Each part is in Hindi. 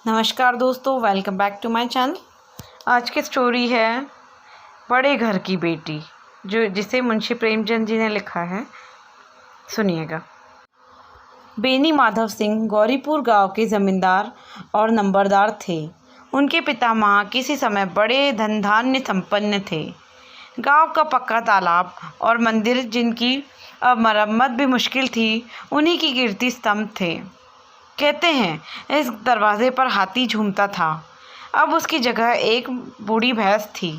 नमस्कार दोस्तों, welcome back to my channel. आज की स्टोरी है बड़े घर की बेटी, जिसे मुंशी प्रेमचंद जी ने लिखा है। सुनिएगा। बेनी माधव सिंह गौरीपुर गांव के ज़मींदार और नंबरदार थे। उनके पितामह किसी समय बड़े धन धान्य संपन्न थे। गांव का पक्का तालाब और मंदिर, जिनकी अब मरम्मत भी मुश्किल थी, उन्हीं की कीर्ति स्तंभ थे। कहते हैं इस दरवाजे पर हाथी झूमता था। अब उसकी जगह एक बूढ़ी भैंस थी,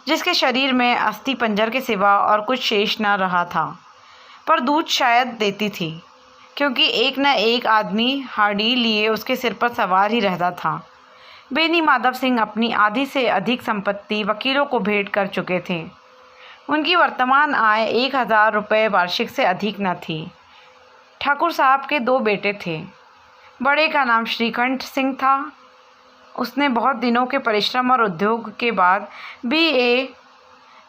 जिसके शरीर में अस्थि पंजर के सिवा और कुछ शेष न रहा था, पर दूध शायद देती थी, क्योंकि एक न एक आदमी हाड़ी लिए उसके सिर पर सवार ही रहता था। बेनी माधव सिंह अपनी आधी से अधिक संपत्ति वकीलों को भेंट कर चुके थे। उनकी वर्तमान आय 1000 रुपये वार्षिक से अधिक न थी। ठाकुर साहब के 2 बेटे थे। बड़े का नाम श्रीकंठ सिंह था। उसने बहुत दिनों के परिश्रम और उद्योग के बाद BA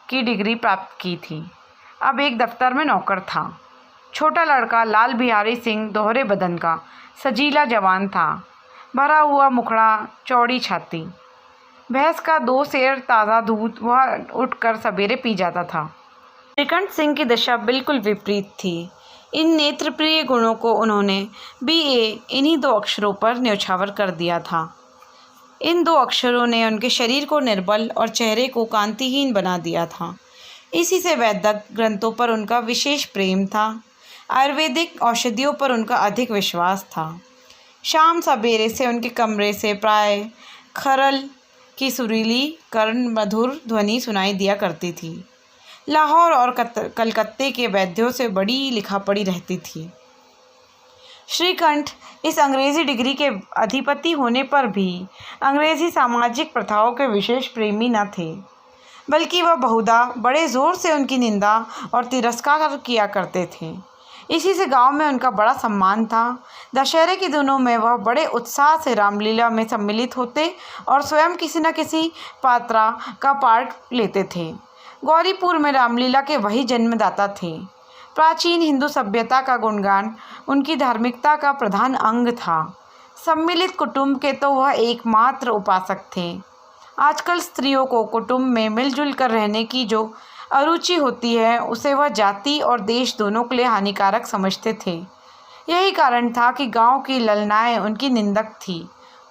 की डिग्री प्राप्त की थी। अब एक दफ्तर में नौकर था। छोटा लड़का लाल बिहारी सिंह दोहरे बदन का सजीला जवान था, भरा हुआ मुखड़ा, चौड़ी छाती। भैंस का 2 सेर ताज़ा दूध वह उठकर सवेरे पी जाता था। श्रीकंठ सिंह की दशा बिल्कुल विपरीत थी। इन नेत्रप्रिय गुणों को उन्होंने BA इन्हीं 2 अक्षरों पर न्यौछावर कर दिया था। इन 2 अक्षरों ने उनके शरीर को निर्बल और चेहरे को कांतिहीन बना दिया था। इसी से वैदिक ग्रंथों पर उनका विशेष प्रेम था। आयुर्वेदिक औषधियों पर उनका अधिक विश्वास था। शाम सवेरे से उनके कमरे से प्राय खरल की सुरीली कर्ण मधुर ध्वनि सुनाई दिया करती थी। लाहौर और कलकत्ते के वैद्यों से बड़ी लिखापड़ी रहती थी। श्रीकंठ इस अंग्रेज़ी डिग्री के अधिपति होने पर भी अंग्रेज़ी सामाजिक प्रथाओं के विशेष प्रेमी न थे, बल्कि वह बहुधा बड़े ज़ोर से उनकी निंदा और तिरस्कार किया करते थे। इसी से गांव में उनका बड़ा सम्मान था। दशहरे के दिनों में वह बड़े उत्साह से रामलीला में सम्मिलित होते और स्वयं किसी न किसी पात्रा का पार्ट लेते थे। गौरीपुर में रामलीला के वही जन्मदाता थे। प्राचीन हिंदू सभ्यता का गुणगान उनकी धार्मिकता का प्रधान अंग था। सम्मिलित कुटुंब के तो वह एकमात्र उपासक थे। आजकल स्त्रियों को कुटुंब में मिलजुल कर रहने की जो अरुचि होती है, उसे वह जाति और देश दोनों के लिए हानिकारक समझते थे। यही कारण था कि गांव की ललनाएं उनकी निंदक थी।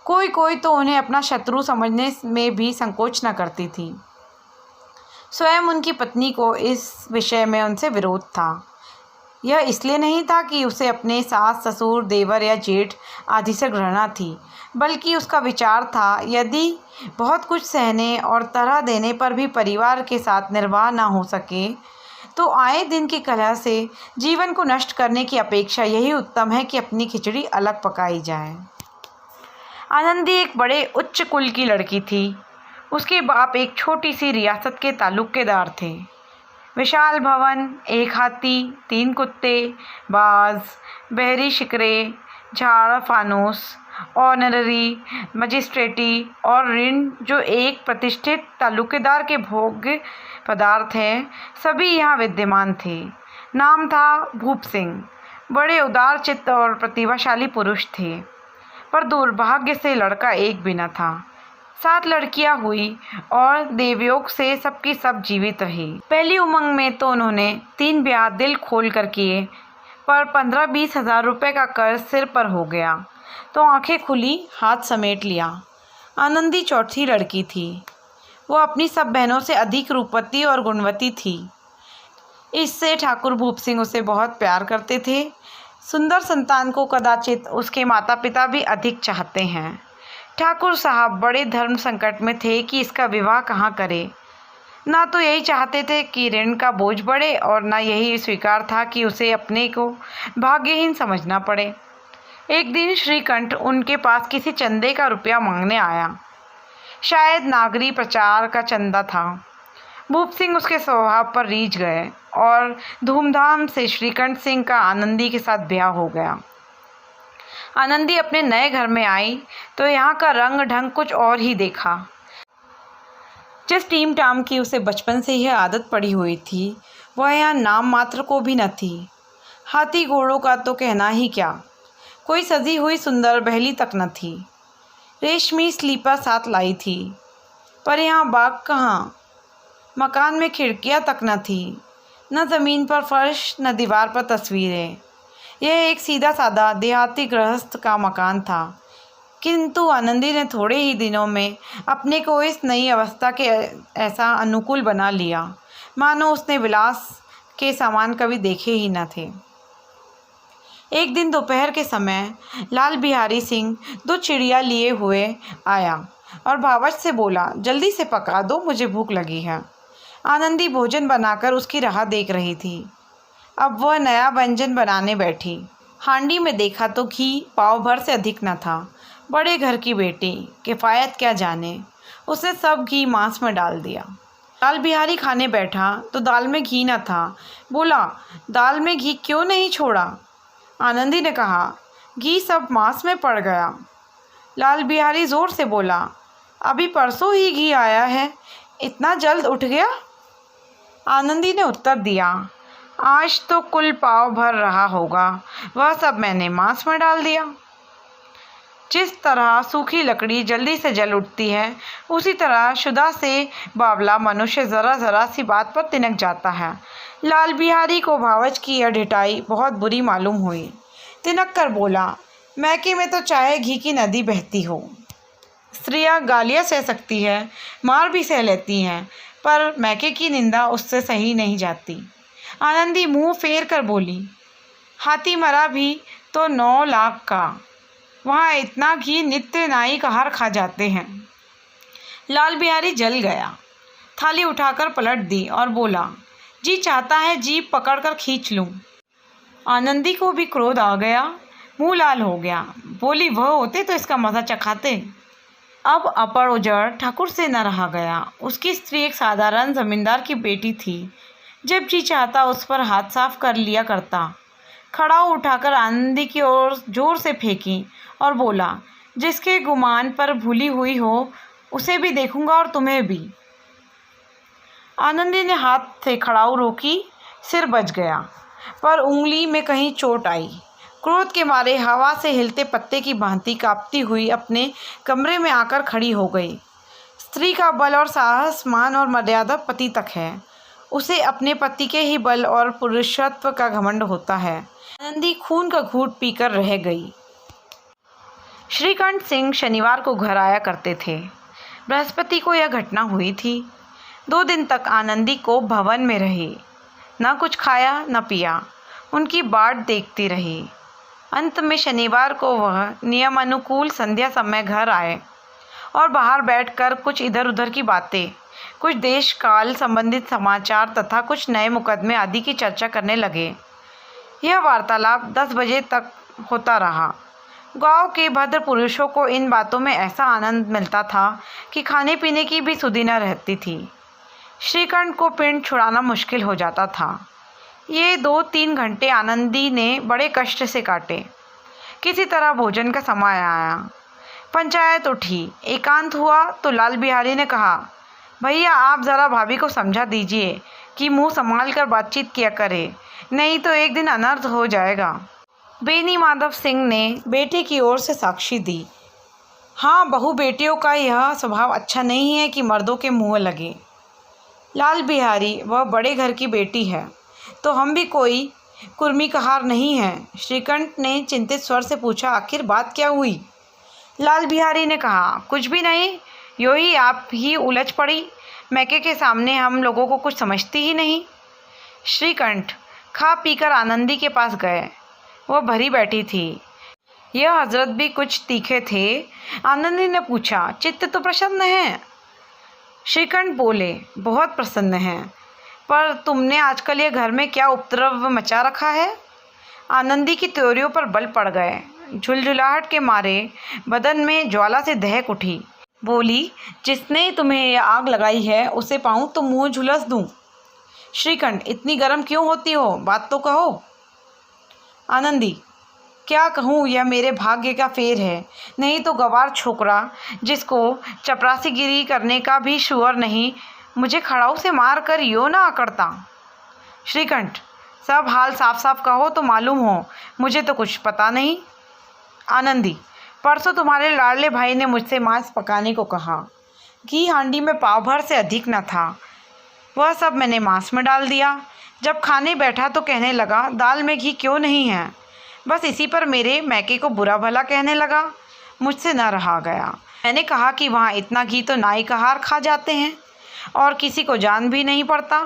कोई कोई तो उन्हें अपना शत्रु समझने में भी संकोच न करती थी। स्वयं उनकी पत्नी को इस विषय में उनसे विरोध था। यह इसलिए नहीं था कि उसे अपने सास, ससुर, देवर या जेठ आदि से घृणा थी, बल्कि उसका विचार था, यदि बहुत कुछ सहने और तरह देने पर भी परिवार के साथ निर्वाह न हो सके, तो आए दिन की कलह से जीवन को नष्ट करने की अपेक्षा यही उत्तम है कि अपनी खिचड़ी अलग पकाई जाए। आनंदी एक बड़े उच्च कुल की लड़की थी। उसके बाप एक छोटी सी रियासत के तालुकेदार थे। विशाल भवन, 1 हाथी, 3 कुत्ते, बाज, बहरी शिकरे, झाड़ फानूस, ऑनररी, मजिस्ट्रेटी और ऋण, जो एक प्रतिष्ठित तालुकेदार के भोग्य पदार्थ हैं, सभी यहाँ विद्यमान थे। नाम था भूप सिंह। बड़े उदार चित्त और प्रतिभाशाली पुरुष थे, पर दुर्भाग्य से लड़का एक भी न था। 7 लड़कियां हुई और देवयोग से सबकी सब जीवित रही। पहली उमंग में तो उन्होंने 3 ब्याह दिल खोल कर किए, पर 15-20 हज़ार रुपये का कर्ज सिर पर हो गया तो आंखें खुली, हाथ समेट लिया। आनंदी चौथी लड़की थी। वो अपनी सब बहनों से अधिक रूपवती और गुणवती थी। इससे ठाकुर भूप सिंह उसे बहुत प्यार करते थे। सुंदर संतान को कदाचित उसके माता पिता भी अधिक चाहते हैं। ठाकुर साहब बड़े धर्म संकट में थे कि इसका विवाह कहाँ करें। ना तो यही चाहते थे कि ऋण का बोझ बढ़े, और ना यही स्वीकार था कि उसे अपने को भाग्यहीन समझना पड़े। एक दिन श्रीकंठ उनके पास किसी चंदे का रुपया मांगने आया। शायद नागरी प्रचार का चंदा था। भूप सिंह उसके स्वभाव पर रीझ गए और धूमधाम से श्रीकंठ सिंह का आनंदी के साथ ब्याह हो गया। आनंदी अपने नए घर में आई तो यहाँ का रंग ढंग कुछ और ही देखा। जिस टीम टाम की उसे बचपन से यह आदत पड़ी हुई थी, वह यहाँ नाम मात्र को भी न थी। हाथी घोड़ों का तो कहना ही क्या, कोई सजी हुई सुंदर बहली तक न थी। रेशमी स्लीपर साथ लाई थी, पर यहाँ बाग कहाँ। मकान में खिड़कियाँ तक न थी, न ज़मीन पर फर्श, न दीवार पर तस्वीरें। यह एक सीधा साधा देहाती गृहस्थ का मकान था, किंतु आनंदी ने थोड़े ही दिनों में अपने को इस नई अवस्था के ऐसा अनुकूल बना लिया मानो उसने विलास के सामान कभी देखे ही न थे। एक दिन दोपहर के समय लाल बिहारी सिंह 2 चिड़िया लिए हुए आया और भावच से बोला, जल्दी से पका दो, मुझे भूख लगी है। आनंदी भोजन बनाकर उसकी राह देख रही थी। अब वह नया व्यंजन बनाने बैठी। हांडी में देखा तो घी पाव भर से अधिक न था। बड़े घर की बेटी, किफ़ायत क्या जाने, उसने सब घी मांस में डाल दिया। लाल बिहारी खाने बैठा तो दाल में घी न था। बोला, दाल में घी क्यों नहीं छोड़ा? आनंदी ने कहा, घी सब मांस में पड़ गया। लाल बिहारी ज़ोर से बोला, अभी परसों ही घी आया है, इतना जल्द उठ गया? आनंदी ने उत्तर दिया, आज तो कुल पाव भर रहा होगा, वह सब मैंने मांस में डाल दिया। जिस तरह सूखी लकड़ी जल्दी से जल उठती है, उसी तरह शुदा से बावला मनुष्य ज़रा ज़रा सी बात पर तिनक जाता है। लाल बिहारी को भावच की यह ढिठाई बहुत बुरी मालूम हुई। तिनक कर बोला, मैके में तो चाहे घी की नदी बहती हो। स्त्रियाँ गालियाँ सह सकती है, मार भी सह लेती हैं, पर मैके की निंदा उससे सही नहीं जाती। आनंदी मुंह फेर कर बोली, हाथी मरा भी तो 9 लाख का, वहाँ इतना घी नित्य नाई कहार खा जाते हैं। लाल बिहारी जल गया। थाली उठाकर पलट दी और बोला, जी चाहता है जीभ पकड़कर खींच लूँ। आनंदी को भी क्रोध आ गया, मुंह लाल हो गया। बोली, वह होते तो इसका मज़ा चखाते। अब अपड़ उजड़ ठाकुर से न रहा गया। उसकी स्त्री एक साधारण जमींदार की बेटी थी। जब जी चाहता उस पर हाथ साफ कर लिया करता। खड़ाऊ उठाकर आनंदी की ओर जोर से फेंकी और बोला, जिसके गुमान पर भूली हुई हो उसे भी देखूंगा और तुम्हें भी। आनंदी ने हाथ से खड़ाऊ रोकी, सिर बच गया, पर उंगली में कहीं चोट आई। क्रोध के मारे हवा से हिलते पत्ते की भांति कांपती हुई अपने कमरे में आकर खड़ी हो गई। स्त्री का बल और साहस मान और मर्यादा पति तक है। उसे अपने पति के ही बल और पुरुषत्व का घमंड होता है। आनंदी खून का घूंट पीकर रह गई। श्रीकंठ सिंह शनिवार को घर आया करते थे। बृहस्पति को यह घटना हुई थी। 2 दिन तक आनंदी को भवन में रही, न कुछ खाया न पिया, उनकी बाट देखती रही। अंत में शनिवार को वह नियम अनुकूल संध्या समय घर आए और बाहर बैठकर कुछ इधर उधर की बातें, कुछ देश काल संबंधित समाचार तथा कुछ नए मुकदमे आदि की चर्चा करने लगे। यह वार्तालाप 10 बजे तक होता रहा। गांव के भद्र पुरुषों को इन बातों में ऐसा आनंद मिलता था कि खाने पीने की भी सुधि न रहती थी। श्रीकंठ को पिंड छुड़ाना मुश्किल हो जाता था। ये 2-3 घंटे आनंदी ने बड़े कष्ट से काटे। किसी तरह भोजन का समय आया। पंचायत उठी, एकांत हुआ तो लाल बिहारी ने कहा, भैया आप ज़रा भाभी को समझा दीजिए कि मुंह संभाल कर बातचीत किया करे, नहीं तो एक दिन अनर्थ हो जाएगा। बेनी माधव सिंह ने बेटे की ओर से साक्षी दी। हाँ, बहू बेटियों का यह स्वभाव अच्छा नहीं है कि मर्दों के मुँह लगे। लाल बिहारी, वह बड़े घर की बेटी है, तो हम भी कोई कुर्मी कहार नहीं हैं। श्रीकंठ ने चिंतित स्वर से पूछा, आखिर बात क्या हुई? लाल बिहारी ने कहा, कुछ भी नहीं, यूँ ही आप ही उलझ पड़ी। मैके के सामने हम लोगों को कुछ समझती ही नहीं। श्रीकंठ खा पीकर आनंदी के पास गए। वह भरी बैठी थी। यह हजरत भी कुछ तीखे थे। आनंदी ने पूछा, चित्त तो प्रसन्न है? श्रीकंठ बोले, बहुत प्रसन्न है, पर तुमने आजकल ये घर में क्या उपद्रव मचा रखा है? आनंदी की त्योरियों पर बल पड़ गए। झुलझुलाहट के मारे बदन में ज्वाला से दहक उठी। बोली, जिसने तुम्हें ये आग लगाई है उसे पाऊँ तो मुँह झुलस दूँ। श्रीकंठ, इतनी गर्म क्यों होती हो, बात तो कहो। आनंदी, क्या कहूँ, यह मेरे भाग्य का फेर है, नहीं तो गवार छोकरा जिसको चपरासीगिरी करने का भी शुअर नहीं, मुझे खड़ाऊ से मार कर यो ना अकड़ता। श्रीकंठ, सब हाल साफ साफ कहो तो मालूम हो, मुझे तो कुछ पता नहीं। आनंदी, परसों तुम्हारे लाडले भाई ने मुझसे मांस पकाने को कहा। घी हांडी में पाव भर से अधिक न था। वह सब मैंने मांस में डाल दिया। जब खाने बैठा तो कहने लगा, दाल में घी क्यों नहीं है। बस इसी पर मेरे मैके को बुरा भला कहने लगा। मुझसे न रहा गया। मैंने कहा कि वहाँ इतना घी तो नाई का हार खा जाते हैं और किसी को जान भी नहीं पड़ता।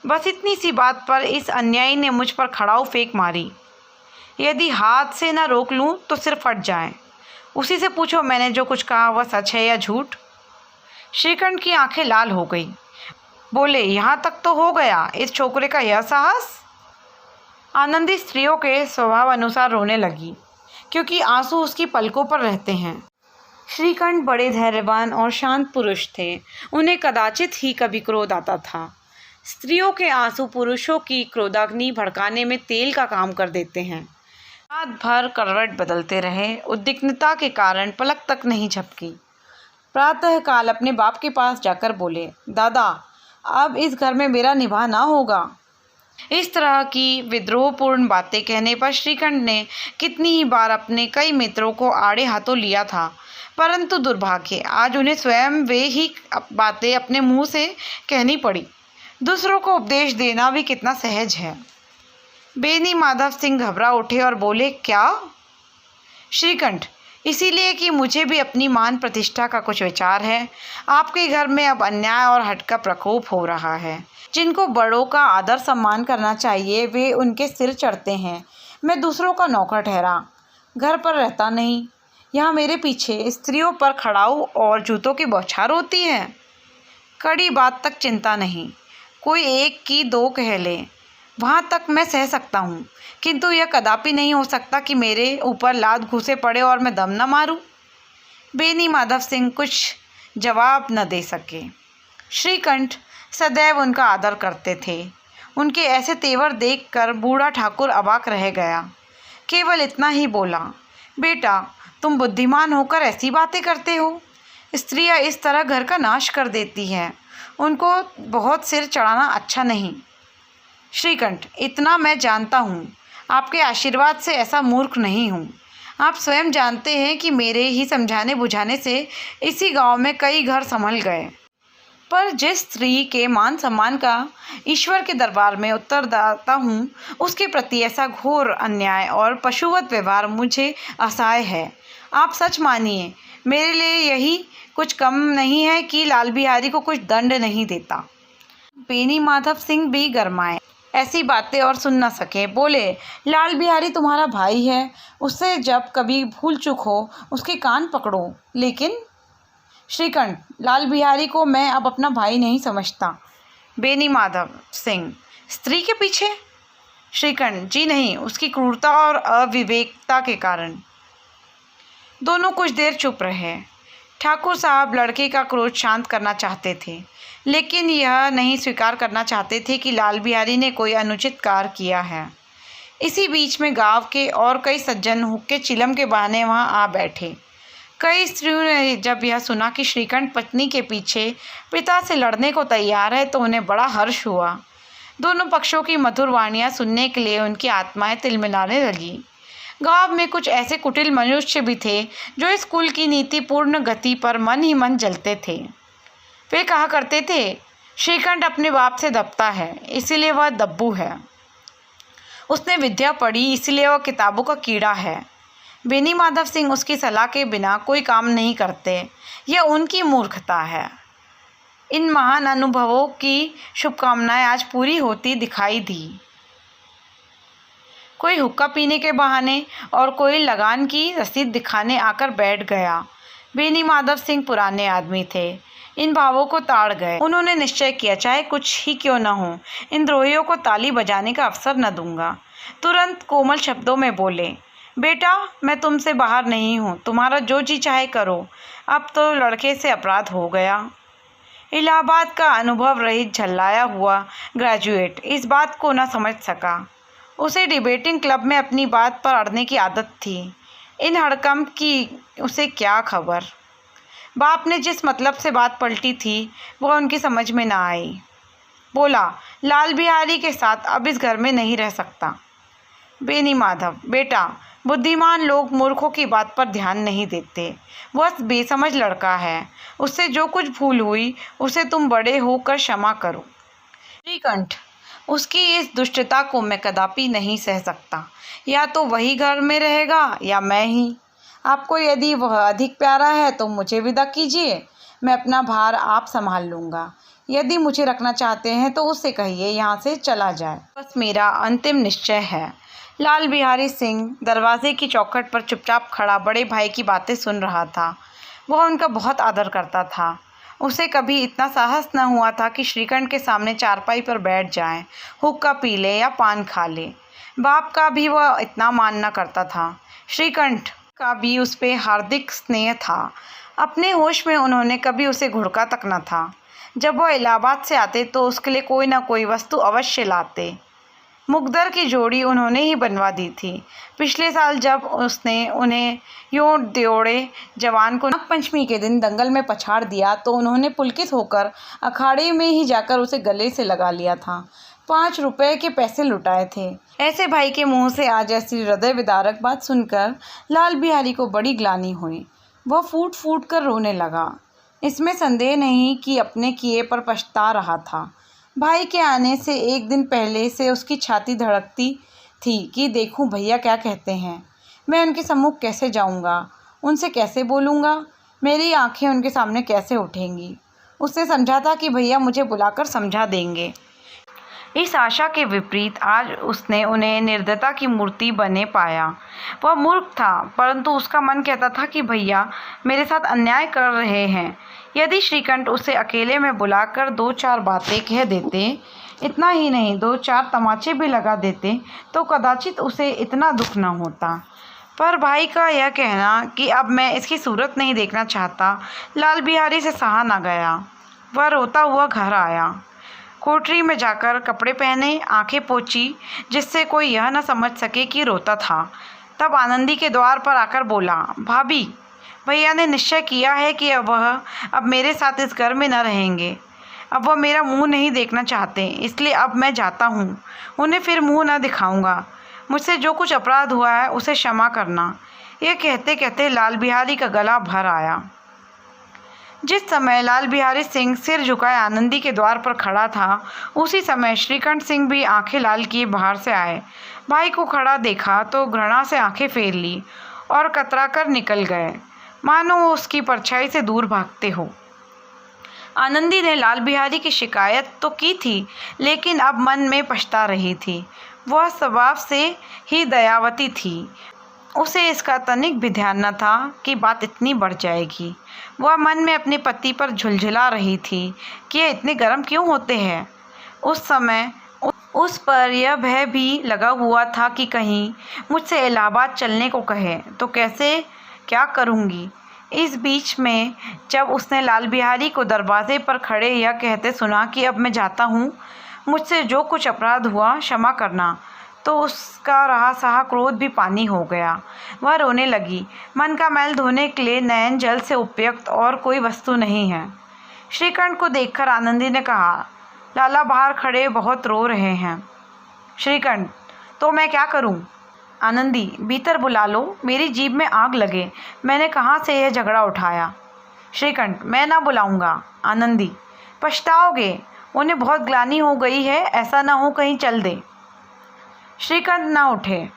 बस इतनी सी बात पर इस अन्यायी ने मुझ पर खड़ाऊ फेंक मारी। यदि हाथ से न रोक लूँ तो सिर फट जाए। उसी से पूछो मैंने जो कुछ कहा वह सच है या झूठ। श्रीकंठ की आंखें लाल हो गई। बोले, यहाँ तक तो हो गया, इस छोकरे का यह साहस। आनंदी स्त्रियों के स्वभाव अनुसार रोने लगी, क्योंकि आंसू उसकी पलकों पर रहते हैं। श्रीकंठ बड़े धैर्यवान और शांत पुरुष थे। उन्हें कदाचित ही कभी क्रोध आता था। स्त्रियों के आंसू पुरुषों की क्रोधाग्नि भड़काने में तेल का काम कर देते हैं। रात भर करवट बदलते रहे। उद्विग्नता के कारण पलक तक नहीं झपकी। प्रातःकाल अपने बाप के पास जाकर बोले, दादा, अब इस घर में मेरा निभाह ना होगा। इस तरह की विद्रोहपूर्ण बातें कहने पर श्रीकंठ ने कितनी ही बार अपने कई मित्रों को आड़े हाथों लिया था, परंतु दुर्भाग्य आज उन्हें स्वयं वे ही बातें अपने मुंह से कहनी पड़ी। दूसरों को उपदेश देना भी कितना सहज है। बेनी माधव सिंह घबरा उठे और बोले, क्या? श्रीकंठ, इसीलिए कि मुझे भी अपनी मान प्रतिष्ठा का कुछ विचार है। आपके घर में अब अन्याय और हट का प्रकोप हो रहा है। जिनको बड़ों का आदर सम्मान करना चाहिए वे उनके सिर चढ़ते हैं। मैं दूसरों का नौकर ठहरा, घर पर रहता नहीं। यहाँ मेरे पीछे स्त्रियों पर खड़ाऊ और जूतों की बौछार होती है। कड़ी बात तक चिंता नहीं, कोई एक की दो कह ले, वहाँ तक मैं सह सकता हूँ, किंतु यह कदापि नहीं हो सकता कि मेरे ऊपर लात घुसे पड़े और मैं दम न मारूं। बेनी माधव सिंह कुछ जवाब न दे सके। श्रीकंठ सदैव उनका आदर करते थे। उनके ऐसे तेवर देखकर बूढ़ा ठाकुर अवाक रह गया। केवल इतना ही बोला, बेटा, तुम बुद्धिमान होकर ऐसी बातें करते हो। स्त्रियाँ इस तरह घर का नाश कर देती हैं। उनको बहुत सिर चढ़ाना अच्छा नहीं। श्रीकंठ, इतना मैं जानता हूँ, आपके आशीर्वाद से ऐसा मूर्ख नहीं हूँ। आप स्वयं जानते हैं कि मेरे ही समझाने बुझाने से इसी गांव में कई घर संभल गए। पर जिस स्त्री के मान सम्मान का ईश्वर के दरबार में उत्तरदाता हूँ, उसके प्रति ऐसा घोर अन्याय और पशुवत व्यवहार मुझे असहाय है। आप सच मानिए, मेरे लिए यही कुछ कम नहीं है कि लाल बिहारी को कुछ दंड नहीं देता। बेनी माधव सिंह भी गरमाए, ऐसी बातें और सुन न सके। बोले, लाल बिहारी तुम्हारा भाई है, उससे जब कभी भूल चूक हो उसके कान पकड़ो। लेकिन श्रीकंठ, लाल बिहारी को मैं अब अपना भाई नहीं समझता। बेनी माधव सिंह, स्त्री के पीछे? श्रीकंठ, जी नहीं, उसकी क्रूरता और अविवेकता के कारण। दोनों कुछ देर चुप रहे। ठाकुर साहब लड़के का क्रोध शांत करना चाहते थे, लेकिन यह नहीं स्वीकार करना चाहते थे कि लाल बिहारी ने कोई अनुचित कार्य किया है। इसी बीच में गांव के और कई सज्जन हुक्के चिलम के बहाने वहां आ बैठे। कई स्त्रियों ने जब यह सुना कि श्रीकंठ पत्नी के पीछे पिता से लड़ने को तैयार है तो उन्हें बड़ा हर्ष हुआ। दोनों पक्षों की मधुर वाणियाँ सुनने के लिए उनकी आत्माएं तिलमिलाने लगी। गांव में कुछ ऐसे कुटिल मनुष्य भी थे जो इस कुल की नीति पूर्ण गति पर मन ही मन जलते थे। वे कहा करते थे, श्रीकंठ अपने बाप से दबता है, इसीलिए वह दब्बू है। उसने विद्या पढ़ी, इसलिए वह किताबों का कीड़ा है। बेनी माधव सिंह उसकी सलाह के बिना कोई काम नहीं करते, यह उनकी मूर्खता है। इन महान अनुभवों की शुभकामनाएं आज पूरी होती दिखाई दी। कोई हुक्का पीने के बहाने और कोई लगान की रसीद दिखाने आकर बैठ गया। बेनी माधव सिंह पुराने आदमी थे, इन भावों को ताड़ गए। उन्होंने निश्चय किया, चाहे कुछ ही क्यों न हो, इन द्रोहियों को ताली बजाने का अवसर न दूंगा। तुरंत कोमल शब्दों में बोले, बेटा, मैं तुमसे बाहर नहीं हूँ, तुम्हारा जो जी चाहे करो। अब तो लड़के से अपराध हो गया। इलाहाबाद का अनुभव रहित झल्लाया हुआ ग्रेजुएट इस बात को न समझ सका। उसे डिबेटिंग क्लब में अपनी बात पर अड़ने की आदत थी। इन हड़कंप की उसे क्या खबर। बाप ने जिस मतलब से बात पलटी थी वह उनकी समझ में ना आई। बोला, लाल बिहारी के साथ अब इस घर में नहीं रह सकता। बेनी माधव, बेटा, बुद्धिमान लोग मूर्खों की बात पर ध्यान नहीं देते। वह बेसमझ लड़का है। उससे जो कुछ भूल हुई उसे तुम बड़े होकर क्षमा करो। श्रीकंठ, उसकी इस दुष्टता को मैं कदापि नहीं सह सकता। या तो वही घर में रहेगा या मैं ही। आपको यदि वह अधिक प्यारा है तो मुझे विदा कीजिए, मैं अपना भार आप संभाल लूँगा। यदि मुझे रखना चाहते हैं तो उससे कहिए यहाँ से चला जाए। बस मेरा अंतिम निश्चय है। लाल बिहारी सिंह दरवाजे की चौखट पर चुपचाप खड़ा बड़े भाई की बातें सुन रहा था। वह उनका बहुत आदर करता था। उसे कभी इतना साहस न हुआ था कि श्रीकंठ के सामने चारपाई पर बैठ जाए, हुक्का पी ले या पान खा ले। बाप का भी वह इतना मान न करता था। श्रीकंठ का भी उस पर हार्दिक स्नेह था। अपने होश में उन्होंने कभी उसे घुड़का तक न था। जब वह इलाहाबाद से आते तो उसके लिए कोई न कोई वस्तु अवश्य लाते। मुकद्दर की जोड़ी उन्होंने ही बनवा दी थी। पिछले साल जब उसने उन्हें यूं द्योड़े जवान को नागपंचमी के दिन दंगल में पछाड़ दिया तो उन्होंने पुलकित होकर अखाड़े में ही जाकर उसे गले से लगा लिया था। 5 रुपए के पैसे लुटाए थे। ऐसे भाई के मुंह से आज ऐसी हृदय विदारक बात सुनकर लाल बिहारी को बड़ी ग्लानि हुई। वह फूट फूट कर रोने लगा। इसमें संदेह नहीं कि अपने किए पर पछता रहा था। भाई के आने से एक दिन पहले से उसकी छाती धड़कती थी कि देखूं भैया क्या कहते हैं। मैं उनके सम्मुख कैसे जाऊंगा, उनसे कैसे बोलूंगा, मेरी आंखें उनके सामने कैसे उठेंगी। उसने समझा था कि भैया मुझे बुलाकर समझा देंगे। इस आशा के विपरीत आज उसने उन्हें निर्दयता की मूर्ति बने पाया। वह मूर्ख था, परंतु उसका मन कहता था कि भैया मेरे साथ अन्याय कर रहे हैं। यदि श्रीकंठ उसे अकेले में बुलाकर 2-4 बातें कह देते, इतना ही नहीं 2-4 तमाचे भी लगा देते तो कदाचित उसे इतना दुख न होता। पर भाई का यह कहना कि अब मैं इसकी सूरत नहीं देखना चाहता, लाल बिहारी से सहा न गया। वह रोता हुआ घर आया। कोठरी में जाकर कपड़े पहने, आंखें पोंछी जिससे कोई यह न समझ सके कि रोता था। तब आनंदी के द्वार पर आकर बोला, भाभी, भैया ने निश्चय किया है कि अब मेरे साथ इस घर में न रहेंगे। अब वह मेरा मुंह नहीं देखना चाहते, इसलिए अब मैं जाता हूँ। उन्हें फिर मुंह न दिखाऊंगा। मुझसे जो कुछ अपराध हुआ है उसे क्षमा करना। यह कहते कहते लाल बिहारी का गला भर आया। जिस समय लाल बिहारी सिंह सिर झुकाए आनंदी के द्वार पर खड़ा था, उसी समय श्रीकंठ सिंह भी आंखें लाल किए बाहर से आए। भाई को खड़ा देखा तो घृणा से आंखें फेर ली और कतरा कर निकल गए, मानो उसकी परछाई से दूर भागते हो। आनंदी ने लाल बिहारी की शिकायत तो की थी, लेकिन अब मन में पछता रही थी। वह स्वभाव से ही दयावती थी। उसे इसका तनिक भी ध्यान न था कि बात इतनी बढ़ जाएगी। वह मन में अपने पति पर झुलझुला रही थी कि ये इतने गर्म क्यों होते हैं। उस समय उस पर यह भय भी लगा हुआ था कि कहीं मुझसे इलाहाबाद चलने को कहे तो कैसे क्या करूँगी। इस बीच में जब उसने लाल बिहारी को दरवाजे पर खड़े यह कहते सुना कि अब मैं जाता हूँ, मुझसे जो कुछ अपराध हुआ क्षमा करना, तो उसका रहा सहा क्रोध भी पानी हो गया। वह रोने लगी। मन का मैल धोने के लिए नयन जल से उपयुक्त और कोई वस्तु नहीं है। श्रीकंठ को देखकर आनंदी ने कहा, लाला बाहर खड़े बहुत रो रहे हैं। श्रीकंठ, तो मैं क्या करूं? आनंदी, भीतर बुला लो, मेरी जीभ में आग लगे। मैंने कहाँ से यह झगड़ा उठाया। श्रीकंठ, मैं ना बुलाऊंगा। आनंदी, पछताओगे, उन्हें बहुत ग्लानि हो गई है, ऐसा ना हो कहीं चल दे। श्रीकंठ ना उठे।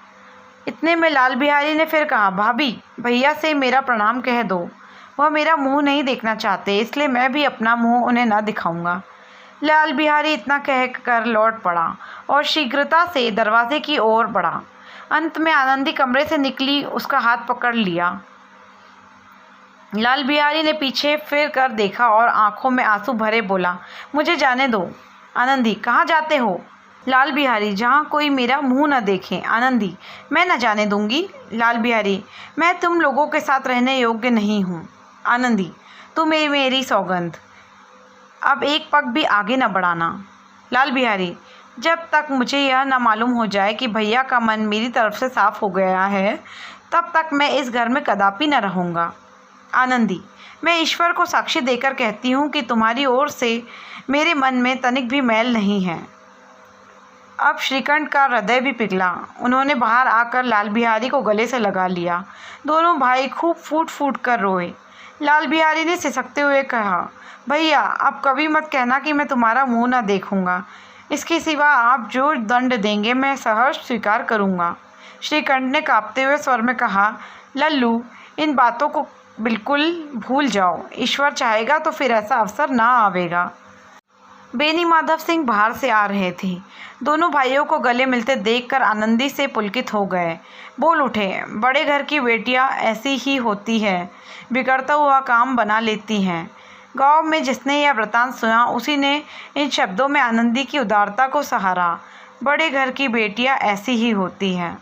इतने में लाल बिहारी ने फिर कहा, भाभी, भैया से मेरा प्रणाम कह दो। वह मेरा मुंह नहीं देखना चाहते, इसलिए मैं भी अपना मुंह उन्हें ना दिखाऊंगा। लाल बिहारी इतना कहकर लौट पड़ा और शीघ्रता से दरवाजे की ओर बढ़ा। अंत में आनंदी कमरे से निकली, उसका हाथ पकड़ लिया। लाल बिहारी ने पीछे फिर कर देखा और आंखों में आंसू भरे बोला, मुझे जाने दो। आनंदी, कहाँ जाते हो? लाल बिहारी, जहाँ कोई मेरा मुंह न देखे। आनंदी, मैं न जाने दूंगी। लाल बिहारी, मैं तुम लोगों के साथ रहने योग्य नहीं हूँ। आनंदी, तुम्हें मेरी सौगंध, अब एक पग भी आगे न बढ़ाना। लाल बिहारी, जब तक मुझे यह न मालूम हो जाए कि भैया का मन मेरी तरफ से साफ हो गया है, तब तक मैं इस घर में कदापि न रहूँगा। आनंदी, मैं ईश्वर को साक्षी देकर कहती हूँ कि तुम्हारी ओर से मेरे मन में तनिक भी मैल नहीं है। अब श्रीकंठ का हृदय भी पिघला। उन्होंने बाहर आकर लाल बिहारी को गले से लगा लिया। दोनों भाई खूब फूट फूट कर रोए। लाल बिहारी ने सिसकते हुए कहा, भैया अब कभी मत कहना कि मैं तुम्हारा मुंह न देखूंगा। इसके सिवा आप जो दंड देंगे मैं सहर्ष स्वीकार करूंगा। श्रीकंठ ने कांपते हुए स्वर में कहा, लल्लू इन बातों को बिल्कुल भूल जाओ। ईश्वर चाहेगा तो फिर ऐसा अवसर ना आवेगा। बेनी माधव सिंह बाहर से आ रहे थे। दोनों भाइयों को गले मिलते देखकर आनंदी से पुलकित हो गए। बोल उठे, बड़े घर की बेटियां ऐसी ही होती है, बिगड़ता हुआ काम बना लेती हैं। गांव में जिसने यह वृतांत सुना उसी ने इन शब्दों में आनंदी की उदारता को सहारा। बड़े घर की बेटियां ऐसी ही होती हैं।